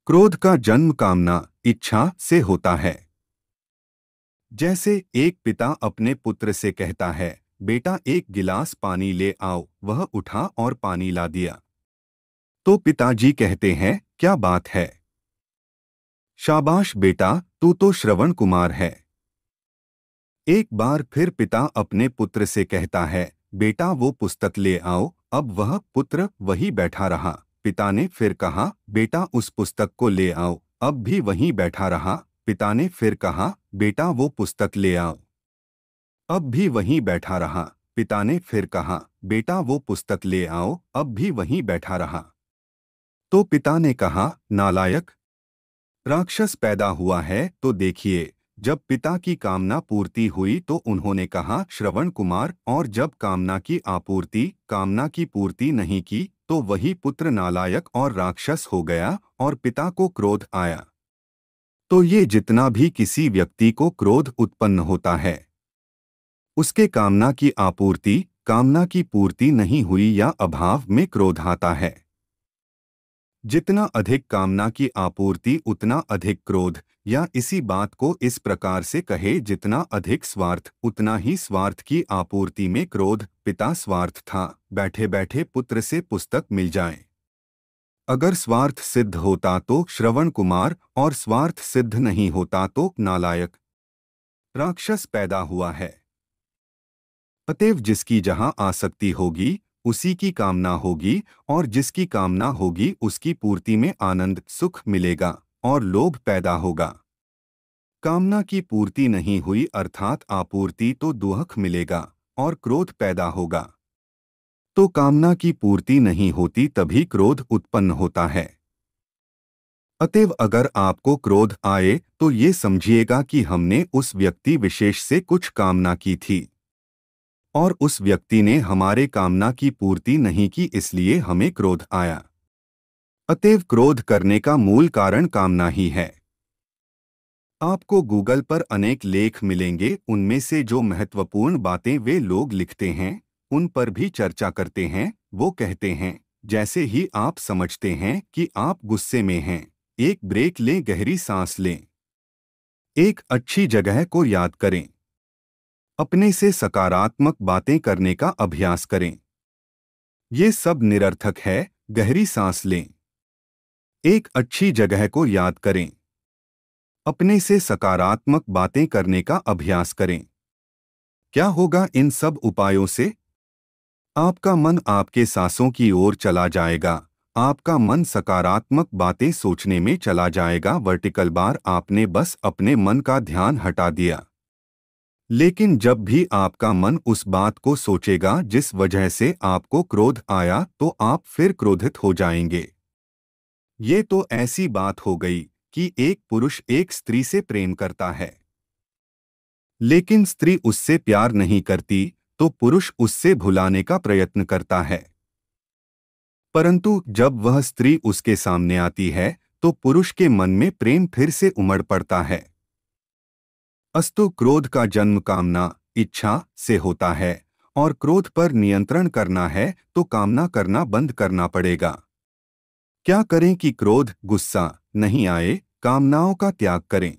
क्रोध का जन्म कामना, इच्छा से होता है। जैसे एक पिता अपने पुत्र से कहता है, बेटा एक गिलास पानी ले आओ, वह उठा और पानी ला दिया। तो पिताजी कहते हैं, क्या बात है, शाबाश बेटा, तू तो श्रवण कुमार है। एक बार फिर पिता अपने पुत्र से कहता है, बेटा वो पुस्तक ले आओ, अब वह पुत्र वहीं बैठा रहा। पिता ने फिर कहा, बेटा उस पुस्तक को ले आओ, अब भी वहीं बैठा रहा। पिता ने फिर कहा, बेटा वो पुस्तक ले आओ, अब भी वहीं बैठा रहा। पिता ने फिर कहा, बेटा वो पुस्तक ले आओ, अब भी वहीं बैठा रहा। तो पिता ने कहा, नालायक, राक्षस पैदा हुआ है तो देखिए। जब पिता की कामना पूर्ति हुई तो उन्होंने कहा, श्रवण कुमार, और जब कामना की पूर्ति नहीं की तो वही पुत्र नालायक और राक्षस हो गया और पिता को क्रोध आया। तो ये जितना भी किसी व्यक्ति को क्रोध उत्पन्न होता है, उसके कामना की पूर्ति नहीं हुई या अभाव में क्रोध आता है। जितना अधिक कामना की आपूर्ति उतना अधिक क्रोध, या इसी बात को इस प्रकार से कहे, जितना अधिक स्वार्थ उतना ही स्वार्थ की आपूर्ति में क्रोध। पिता स्वार्थ था, बैठे बैठे पुत्र से पुस्तक मिल जाए। अगर स्वार्थ सिद्ध होता तो श्रवण कुमार, और स्वार्थ सिद्ध नहीं होता तो नालायक, राक्षस पैदा हुआ है। अतएव जिसकी जहां आसक्ति होगी उसी की कामना होगी, और जिसकी कामना होगी उसकी पूर्ति में आनंद सुख मिलेगा और लोभ पैदा होगा। कामना की पूर्ति नहीं हुई अर्थात आपूर्ति तो दुख मिलेगा और क्रोध पैदा होगा। तो कामना की पूर्ति नहीं होती तभी क्रोध उत्पन्न होता है। अतएव अगर आपको क्रोध आए तो ये समझिएगा कि हमने उस व्यक्ति विशेष से कुछ कामना की थी और उस व्यक्ति ने हमारे कामना की पूर्ति नहीं की, इसलिए हमें क्रोध आया। अतएव क्रोध करने का मूल कारण कामना ही है। आपको गूगल पर अनेक लेख मिलेंगे, उनमें से जो महत्वपूर्ण बातें वे लोग लिखते हैं उन पर भी चर्चा करते हैं। वो कहते हैं, जैसे ही आप समझते हैं कि आप गुस्से में हैं, एक ब्रेक लें, गहरी सांस लें, एक अच्छी जगह को याद करें, अपने से सकारात्मक बातें करने का अभ्यास करें। ये सब निरर्थक है। गहरी सांस लें, एक अच्छी जगह को याद करें, अपने से सकारात्मक बातें करने का अभ्यास करें। क्या होगा इन सब उपायों से? आपका मन आपके सांसों की ओर चला जाएगा। आपका मन सकारात्मक बातें सोचने में चला जाएगा। वर्टिकल बार, आपने बस अपने मन का ध्यान हटा दिया। लेकिन जब भी आपका मन उस बात को सोचेगा जिस वजह से आपको क्रोध आया तो आप फिर क्रोधित हो जाएंगे। ये तो ऐसी बात हो गई कि एक पुरुष एक स्त्री से प्रेम करता है, लेकिन स्त्री उससे प्यार नहीं करती तो पुरुष उससे भुलाने का प्रयत्न करता है। परंतु जब वह स्त्री उसके सामने आती है तो पुरुष के मन में प्रेम फिर से उमड़ पड़ता है। अस्तु क्रोध का जन्म कामना, इच्छा से होता है, और क्रोध पर नियंत्रण करना है तो कामना करना बंद करना पड़ेगा। क्या करें कि क्रोध, गुस्सा नहीं आए? कामनाओं का त्याग करें।